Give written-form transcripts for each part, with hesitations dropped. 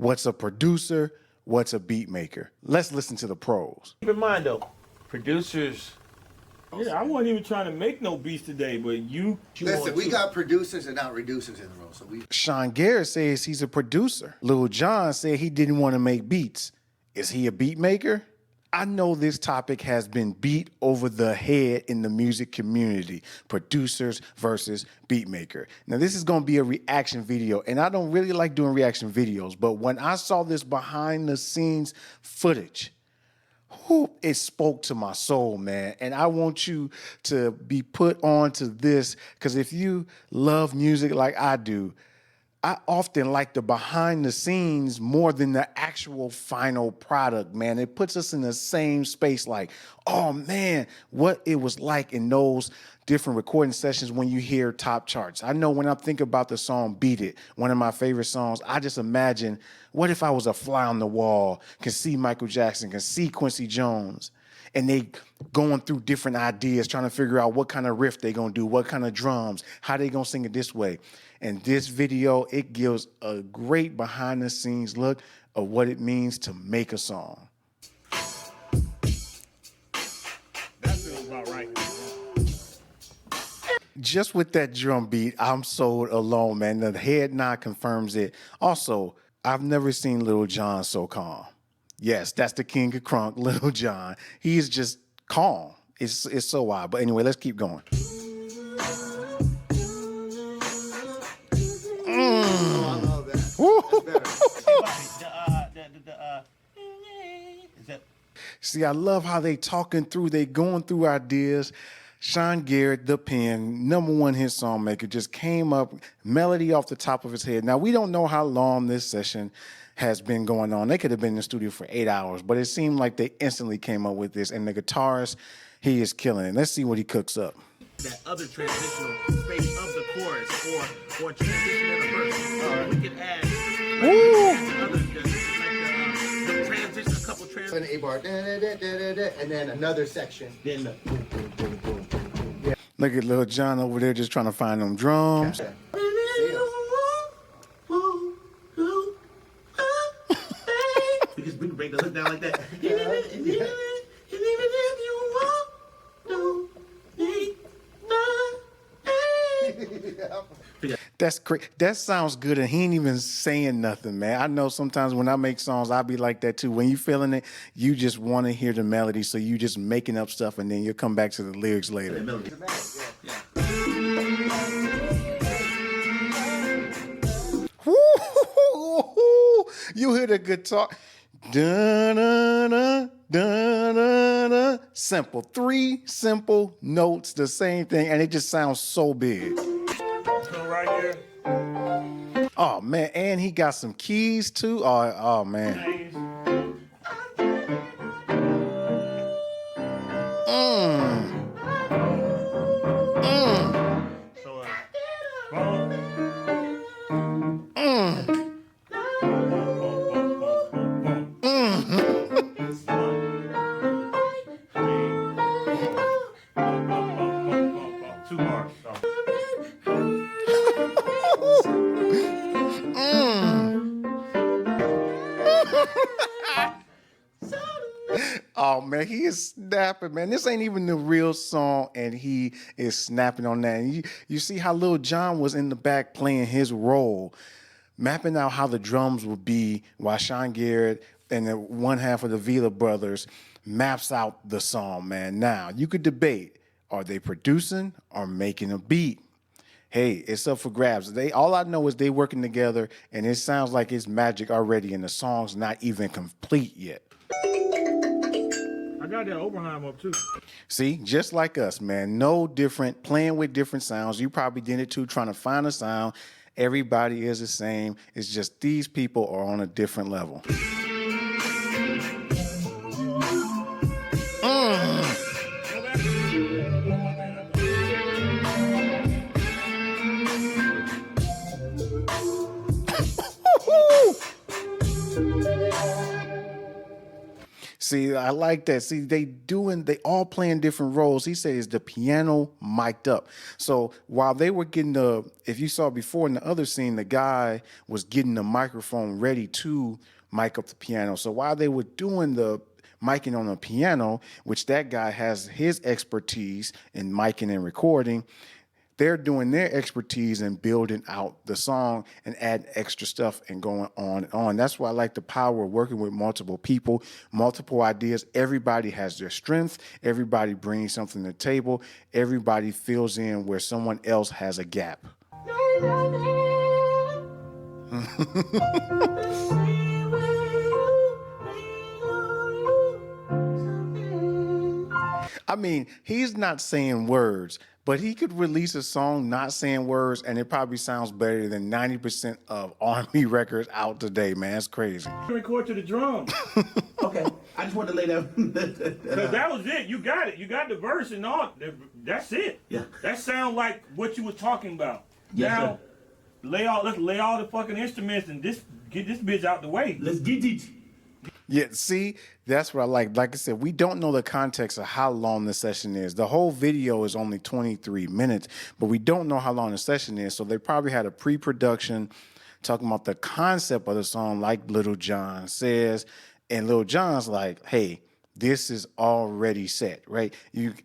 what's a producer, what's a beat maker. Let's listen to the pros. Keep in mind though, producers. Yeah, I wasn't even trying to make no beats today, but you Listen, we got producers and not reducers in the room, so we. Sean Garrett says he's a producer. Lil Jon said he didn't want to make beats. Is he a beat maker? I know this topic has been beat over the head in the music community, producers versus beat maker. Now, this is going to be a reaction video, and I don't really like doing reaction videos, but when I saw this behind the scenes footage, it spoke to my soul, man. And I want you to be put on to this, because if you love music like I do, I often like the behind the scenes more than the actual final product, man. It puts us in the same space like, oh man, what it was like in those different recording sessions when you hear top charts. I know when I think about the song Beat It, one of my favorite songs, I just imagine, what if I was a fly on the wall, can see Michael Jackson, can see Quincy Jones, and they going through different ideas, trying to figure out what kind of riff they gonna do, what kind of drums, how they gonna sing it this way. And this video, it gives a great behind the scenes look of what it means to make a song. That feels about right. Just with that drum beat, I'm sold alone, man. The head nod confirms it. Also, I've never seen Lil Jon so calm. Yes, that's the king of crunk, Lil Jon. He is just calm. It's so wild. But anyway, let's keep going. See, I love how they talking through, they going through ideas. Sean Garrett, the pen, #1 hit song maker, just came up, melody off the top of his head. Now, we don't know how long this session has been going on. They could have been in the studio for 8 hours, but it seemed like they instantly came up with this. And the guitarist, he is killing it. Let's see what he cooks up. That other transitional space of the chorus or transition in the verse. We can add the transition, a couple transitions. An A bar, and then another section. Then the boom, boom, boom, boom, boom, boom. Yeah. Look at Lil Jon over there just trying to find them drums. Yeah. Because we can break the hook down like that. That's great. That sounds good, and he ain't even saying nothing, man. I know sometimes when I make songs, I'll be like that too. When you feeling it, you just want to hear the melody, so you just making up stuff, and then you'll come back to the lyrics later. You hear the guitar. Da-da-da, da-da-da. Simple. 3 simple notes, the same thing, and it just sounds so big. Right here. Oh man, and he got some keys too. Oh man. Oh man, he is snapping, man. This ain't even the real song, and he is snapping on that. And you see how Lil Jon was in the back playing his role, mapping out how the drums would be, while Sean Garrett and the one half of the Vila brothers maps out the song, man. Now, you could debate, are they producing or making a beat? Hey, it's up for grabs. All I know is they working together, and it sounds like it's magic already, and the song's not even complete yet. I got that Oberheim up too. See, just like us, man, no different, playing with different sounds. You probably did it too, trying to find a sound. Everybody is the same. It's just these people are on a different level. See, I like that. See, they all playing different roles. He said, is the piano mic'd up? So while they were getting if you saw before in the other scene, the guy was getting the microphone ready to mic up the piano. So while they were doing the micing on the piano, which that guy has his expertise in micing and recording, they're doing their expertise in building out the song and adding extra stuff and going on and on. That's why I like the power of working with multiple people, multiple ideas. Everybody has their strength. Everybody brings something to the table. Everybody fills in where someone else has a gap. I mean, he's not saying words, but he could release a song not saying words, and it probably sounds better than 90% of R&B records out today, man. It's crazy. Record to the drums. Okay, I just wanted to lay down. Cause that was it. You got it. You got the verse and all. That's it. Yeah. That sound like what you was talking about. Yes, now, sir. let's lay all the fucking instruments and get this bitch out the way. Let's get it. Yeah, see, that's what I like. Like I said, we don't know the context of how long the session is. The whole video is only 23 minutes, but we don't know how long the session is. So they probably had a pre-production talking about the concept of the song, like Little John says. And Little John's like, hey, this is already set, right?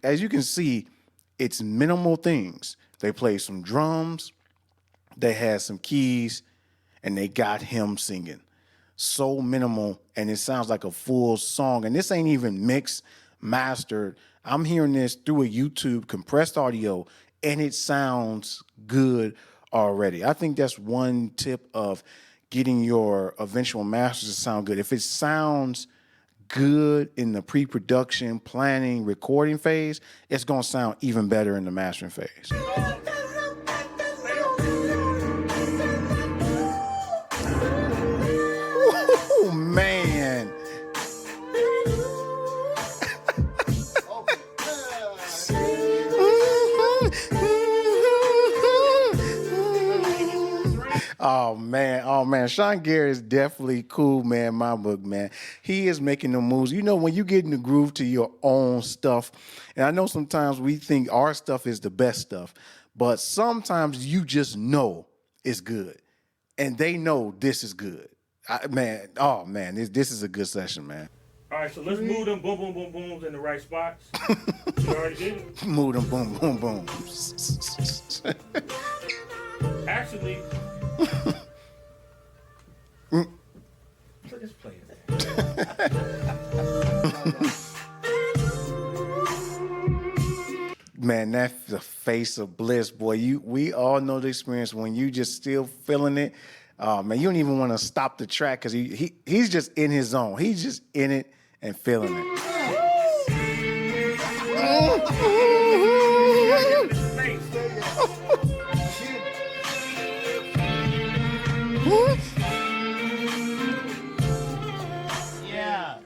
As you can see, it's minimal things. They played some drums, they had some keys, and they got him singing. So minimal, and it sounds like a full song. And this ain't even mixed, mastered. I'm hearing this through a YouTube compressed audio, and it sounds good already. I think that's one tip of getting your eventual masters to sound good. If it sounds good in the pre-production, planning, recording phase, it's gonna sound even better in the mastering phase. Oh man. Oh man, Sean Gary is definitely cool, man. In my book, man. He is making the moves. You know, when you get in the groove to your own stuff, and I know sometimes we think our stuff is the best stuff, but sometimes you just know it's good, and they know this is good. This is a good session, man. All right, so let's move them boom, boom, boom, booms in the right spots. You already did it. Move them, boom, boom, boom. Actually, so just play it. Man, that's the face of bliss, boy. We all know the experience when you just still feeling it. Man, you don't even want to stop the track because he's just in his zone. He's just in it and feeling it. Yeah.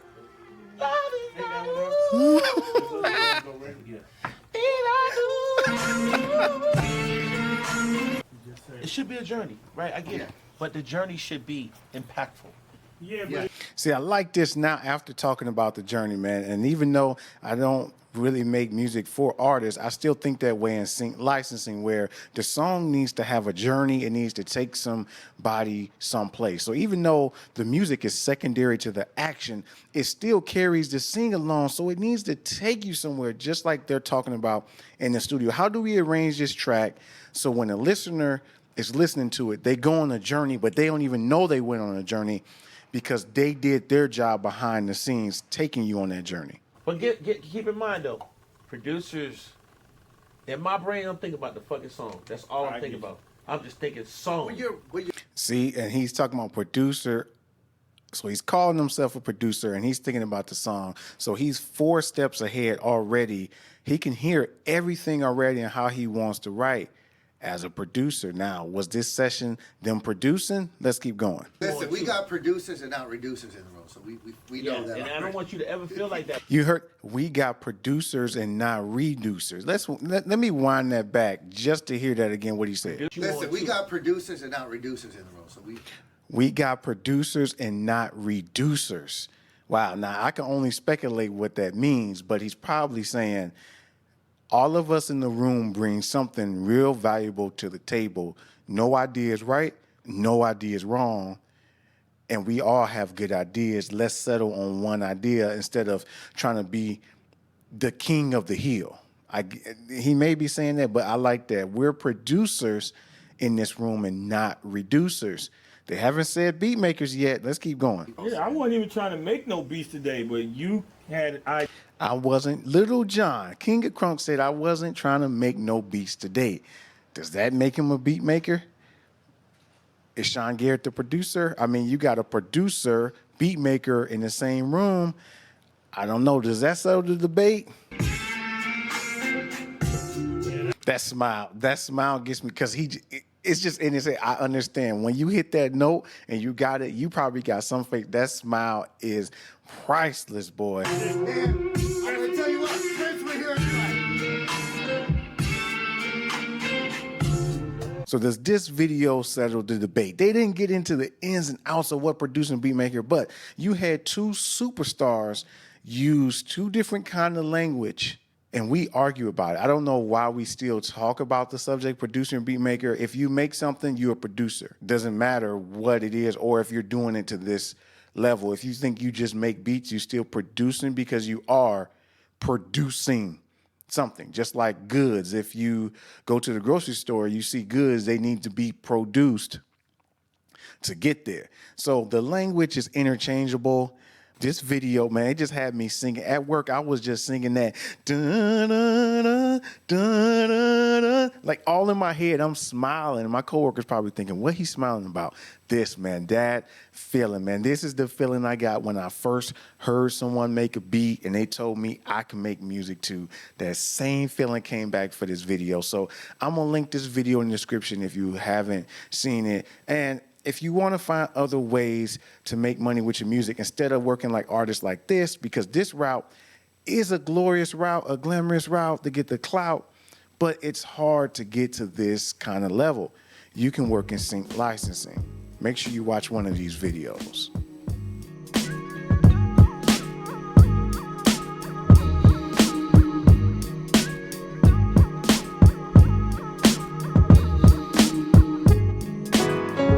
It should be a journey, right? I get it. But the journey should be impactful. Yeah, Yeah. but See, I like this now after talking about the journey, man. And even though I don't really make music for artists, I still think that way in licensing, where the song needs to have a journey. It needs to take somebody someplace. So even though the music is secondary to the action, it still carries the sing along. So it needs to take you somewhere, just like they're talking about in the studio. How do we arrange this track so when a listener is listening to it, they go on a journey, but they don't even know they went on a journey because they did their job behind the scenes, taking you on that journey. But keep in mind though, producers, in my brain, I'm thinking about the fucking song. That's all I'm thinking about. I'm just thinking song. See, and he's talking about producer. So he's calling himself a producer and he's thinking about the song. So he's 4 steps ahead already. He can hear everything already and how he wants to write as a producer. Now, was this session them producing? Let's keep going. Listen, we got producers and not reducers in the room, so we know that. And I don't want you to ever feel like that. You heard, we got producers and not reducers. Let me wind that back just to hear that again, what he said. Listen, we got producers and not reducers in the room, so We got producers and not reducers. Wow. Now, I can only speculate what that means, but he's probably saying all of us in the room bring something real valuable to the table. No idea is right, no idea is wrong, and we all have good ideas. Let's settle on one idea instead of trying to be the king of the hill. He may be saying that, but I like that. We're producers in this room and not reducers. They haven't said beat makers yet. Let's keep going. Yeah, I wasn't even trying to make no beats today, but you had I wasn't. Little John, King of Crunk, said I wasn't trying to make no beats today. Does that make him a beat maker? Is Sean Garrett the producer? I mean, you got a producer, beat maker in the same room. I don't know. Does that settle the debate? That smile gets me because it's just in his head. I understand when you hit that note and you got it, you probably got some fake. That smile is priceless, boy. I'm gonna tell you what, since we're here tonight. So does this video settle the debate? They didn't get into the ins and outs of what producing a beat maker, but you had two superstars use two different kind of language, and we argue about it. I don't know why we still talk about the subject, producer and beat maker. If you make something, you're a producer. Doesn't matter what it is or if you're doing it to this level. If you think you just make beats, you're still producing because you are producing something. Just like goods. If you go to the grocery store, you see goods, they need to be produced to get there. So the language is interchangeable. This video, man, it just had me singing. At work, I was just singing that. Dun-dun-dun, dun-dun-dun. Like all in my head, I'm smiling. And my coworker's probably thinking, what he's smiling about? This, man, that feeling, man. This is the feeling I got when I first heard someone make a beat and they told me I can make music too. That same feeling came back for this video. So I'm going to link this video in the description if you haven't seen it. And if you want to find other ways to make money with your music instead of working like artists like this, because this route is a glorious route, a glamorous route to get the clout, but it's hard to get to this kind of level. You can work in sync licensing. Make sure you watch one of these videos.